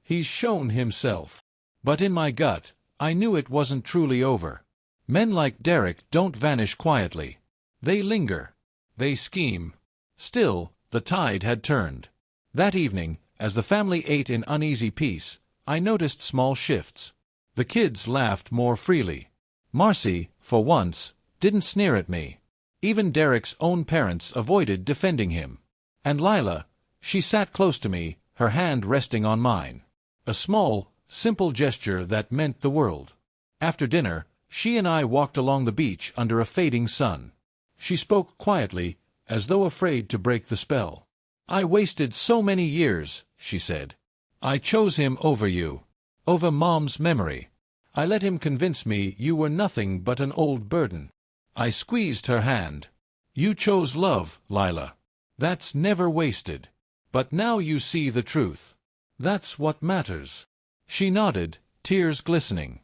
He's shown himself." But in my gut, I knew it wasn't truly over. Men like Derek don't vanish quietly. They linger. They scheme. Still, the tide had turned. That evening, as the family ate in uneasy peace, I noticed small shifts. The kids laughed more freely. Marcy, for once, didn't sneer at me. Even Derek's own parents avoided defending him. And Lila, she sat close to me, her hand resting on mine. A small, simple gesture that meant the world. After dinner, she and I walked along the beach under a fading sun. She spoke quietly, as though afraid to break the spell. "I wasted so many years," she said. "I chose him over you. Over Mom's memory. I let him convince me you were nothing but an old burden." I squeezed her hand. "You chose love, Lila. That's never wasted. But now you see the truth. That's what matters." She nodded, tears glistening.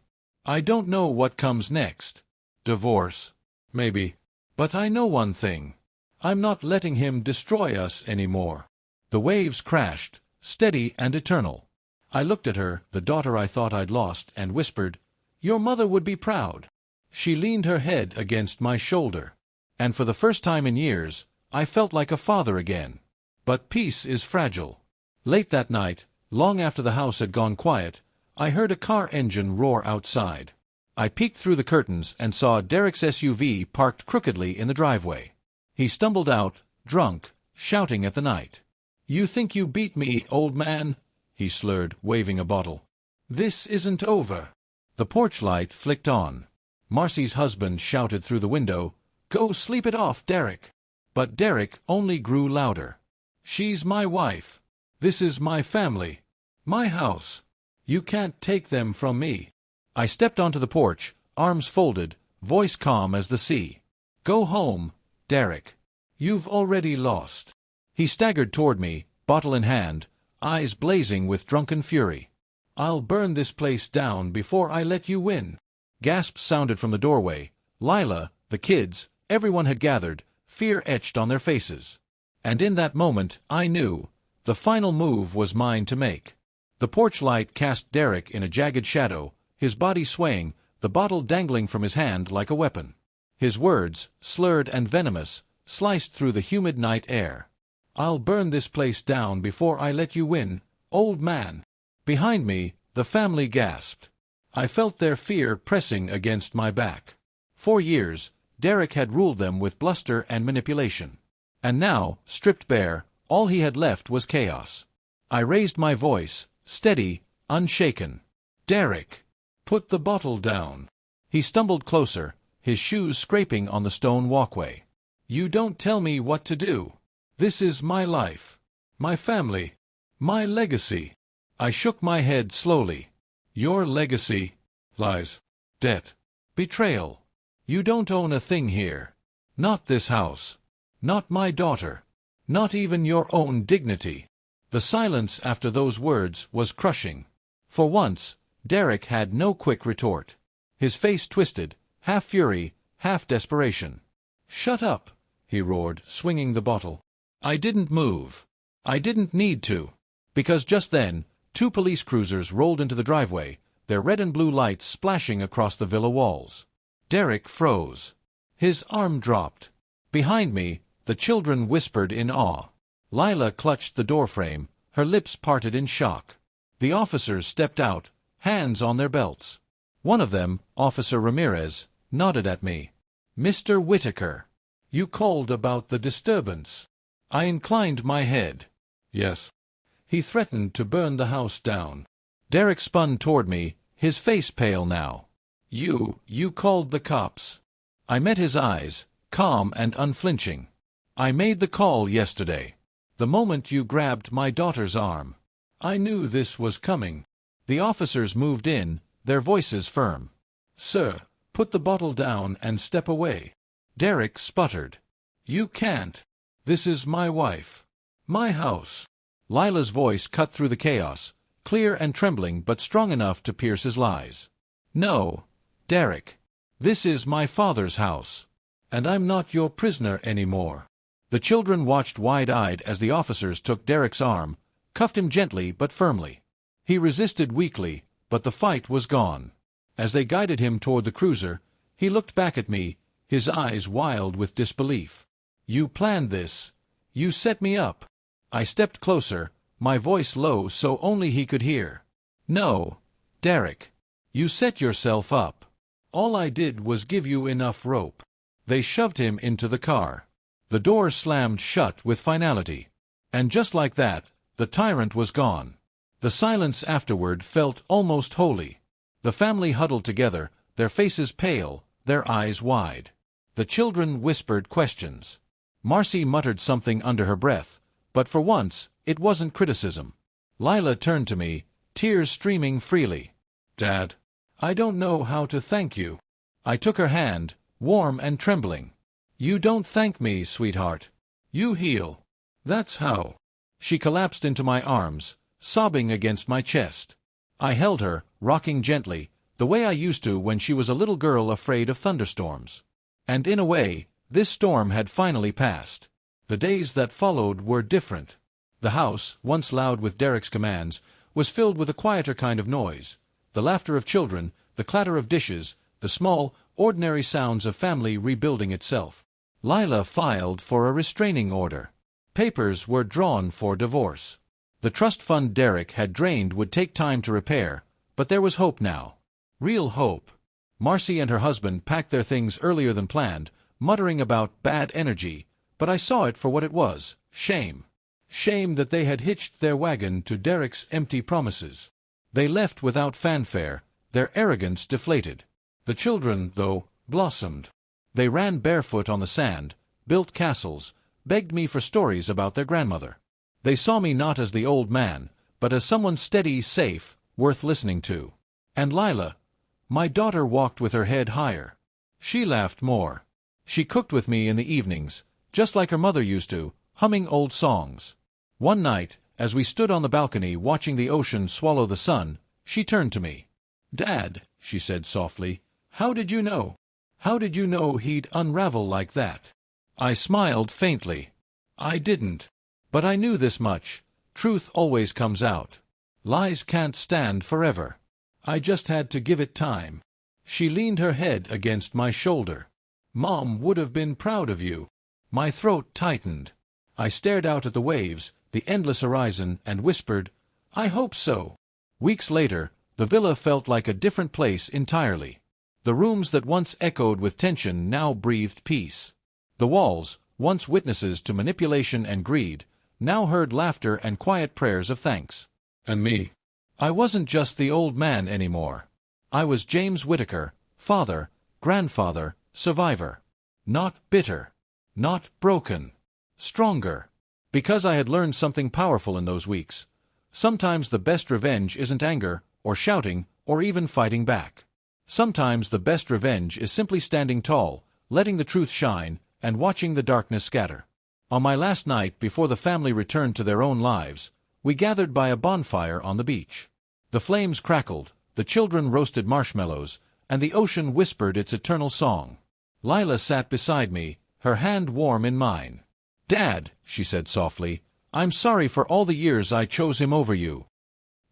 "I don't know what comes next. Divorce. Maybe. But I know one thing. I'm not letting him destroy us anymore." The waves crashed, steady and eternal. I looked at her, the daughter I thought I'd lost, and whispered, "Your mother would be proud." She leaned her head against my shoulder. And for the first time in years, I felt like a father again. But peace is fragile. Late that night, long after the house had gone quiet, I heard a car engine roar outside. I peeked through the curtains and saw Derek's SUV parked crookedly in the driveway. He stumbled out, drunk, shouting at the night. "You think you beat me, old man?" he slurred, waving a bottle. "This isn't over." The porch light flicked on. Marcy's husband shouted through the window, "Go sleep it off, Derek." But Derek only grew louder. "She's my wife. This is my family. My house. You can't take them from me." I stepped onto the porch, arms folded, voice calm as the sea. "Go home, Derek. You've already lost." He staggered toward me, bottle in hand, eyes blazing with drunken fury. "I'll burn this place down before I let you win." Gasps sounded from the doorway. Lila, the kids, everyone had gathered, fear etched on their faces. And in that moment, I knew. The final move was mine to make. The porch light cast Derek in a jagged shadow, his body swaying, the bottle dangling from his hand like a weapon. His words, slurred and venomous, sliced through the humid night air. "I'll burn this place down before I let you win, old man." Behind me, the family gasped. I felt their fear pressing against my back. For years, Derek had ruled them with bluster and manipulation. And now, stripped bare, all he had left was chaos. I raised my voice, steady, unshaken. "Derek, put the bottle down." He stumbled closer, his shoes scraping on the stone walkway. "You don't tell me what to do. This is my life, my family, my legacy." I shook my head slowly. "Your legacy lies, debt, betrayal. You don't own a thing here. Not this house. Not my daughter. Not even your own dignity." The silence after those words was crushing. For once, Derek had no quick retort. His face twisted, half fury, half desperation. "Shut up," he roared, swinging the bottle. I didn't move. I didn't need to. Because just then, 2 police cruisers rolled into the driveway, their red and blue lights splashing across the villa walls. Derek froze. His arm dropped. Behind me, the children whispered in awe. Lila clutched the doorframe, her lips parted in shock. The officers stepped out, hands on their belts. One of them, Officer Ramirez, nodded at me. "Mr. Whitaker, you called about the disturbance." I inclined my head. "Yes." He threatened to burn the house down. Derek spun toward me, his face pale now. You called the cops." I met his eyes, calm and unflinching. "I made the call yesterday. The moment you grabbed my daughter's arm. I knew this was coming." The officers moved in, their voices firm. "Sir, put the bottle down and step away." Derek sputtered. "You can't. This is my wife. My house. Lila's voice cut through the chaos, clear and trembling but strong enough to pierce his lies. "No, Derek. This is my father's house. And I'm not your prisoner anymore." The children watched wide-eyed as the officers took Derek's arm, cuffed him gently but firmly. He resisted weakly, but the fight was gone. As they guided him toward the cruiser, he looked back at me, his eyes wild with disbelief. "You planned this. You set me up." I stepped closer, my voice low so only he could hear. "No, Derek. You set yourself up. All I did was give you enough rope." They shoved him into the car. The door slammed shut with finality. And just like that, the tyrant was gone. The silence afterward felt almost holy. The family huddled together, their faces pale, their eyes wide. The children whispered questions. Marcy muttered something under her breath, but for once, it wasn't criticism. Lila turned to me, tears streaming freely. "Dad, I don't know how to thank you." I took her hand, warm and trembling. "You don't thank me, sweetheart. You heal. That's how." She collapsed into my arms, sobbing against my chest. I held her, rocking gently, the way I used to when she was a little girl afraid of thunderstorms. And in a way, this storm had finally passed. The days that followed were different. The house, once loud with Derek's commands, was filled with a quieter kind of noise. The laughter of children, the clatter of dishes, the small, ordinary sounds of family rebuilding itself. Lila filed for a restraining order. Papers were drawn for divorce. The trust fund Derek had drained would take time to repair, but there was hope now. Real hope. Marcy and her husband packed their things earlier than planned, muttering about bad energy, but I saw it for what it was, shame. Shame that they had hitched their wagon to Derek's empty promises. They left without fanfare, their arrogance deflated. The children, though, blossomed. They ran barefoot on the sand, built castles, begged me for stories about their grandmother. They saw me not as the old man, but as someone steady, safe, worth listening to. And Lila, my daughter, walked with her head higher. She laughed more. She cooked with me in the evenings, just like her mother used to, humming old songs. One night, as we stood on the balcony watching the ocean swallow the sun, she turned to me. "Dad," she said softly, "how did you know? How did you know he'd unravel like that?" I smiled faintly. "I didn't. But I knew this much. Truth always comes out. Lies can't stand forever. I just had to give it time." She leaned her head against my shoulder. "Mom would have been proud of you." My throat tightened. I stared out at the waves, the endless horizon, and whispered, "I hope so." Weeks later, the villa felt like a different place entirely. The rooms that once echoed with tension now breathed peace. The walls, once witnesses to manipulation and greed, now heard laughter and quiet prayers of thanks. And me. I wasn't just the old man anymore. I was James Whittaker, father, grandfather, survivor. Not bitter. Not broken. Stronger. Because I had learned something powerful in those weeks. Sometimes the best revenge isn't anger, or shouting, or even fighting back. Sometimes the best revenge is simply standing tall, letting the truth shine, and watching the darkness scatter. On my last night before the family returned to their own lives, we gathered by a bonfire on the beach. The flames crackled, the children roasted marshmallows, and the ocean whispered its eternal song. Lila sat beside me, her hand warm in mine. "Dad," she said softly, "I'm sorry for all the years I chose him over you."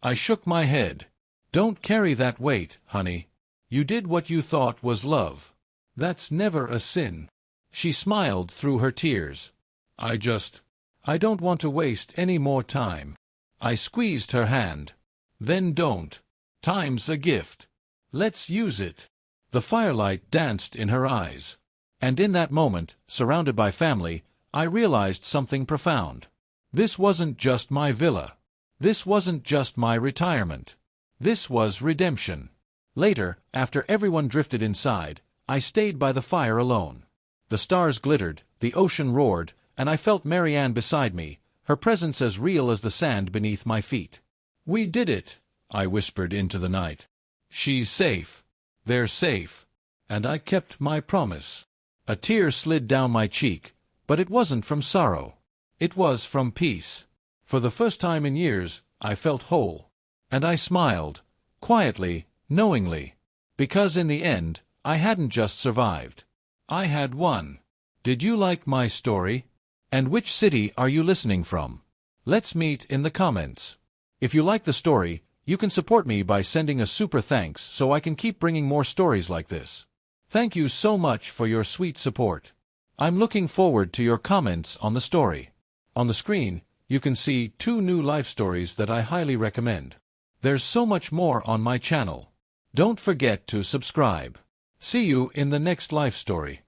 I shook my head. "Don't carry that weight, honey. You did what you thought was love. That's never a sin." She smiled through her tears. I don't want to waste any more time." I squeezed her hand. "Then don't. Time's a gift. Let's use it." The firelight danced in her eyes. And in that moment, surrounded by family, I realized something profound. This wasn't just my villa. This wasn't just my retirement. This was redemption. Later, after everyone drifted inside, I stayed by the fire alone. The stars glittered, the ocean roared, and I felt Marianne beside me, her presence as real as the sand beneath my feet. "We did it," I whispered into the night. "She's safe. They're safe. And I kept my promise." A tear slid down my cheek, but it wasn't from sorrow. It was from peace. For the first time in years, I felt whole. And I smiled, quietly, knowingly. Because in the end, I hadn't just survived. I had won. Did you like my story? And which city are you listening from? Let's meet in the comments. If you like the story, you can support me by sending a super thanks so I can keep bringing more stories like this. Thank you so much for your sweet support. I'm looking forward to your comments on the story. On the screen, you can see 2 new life stories that I highly recommend. There's so much more on my channel. Don't forget to subscribe. See you in the next life story.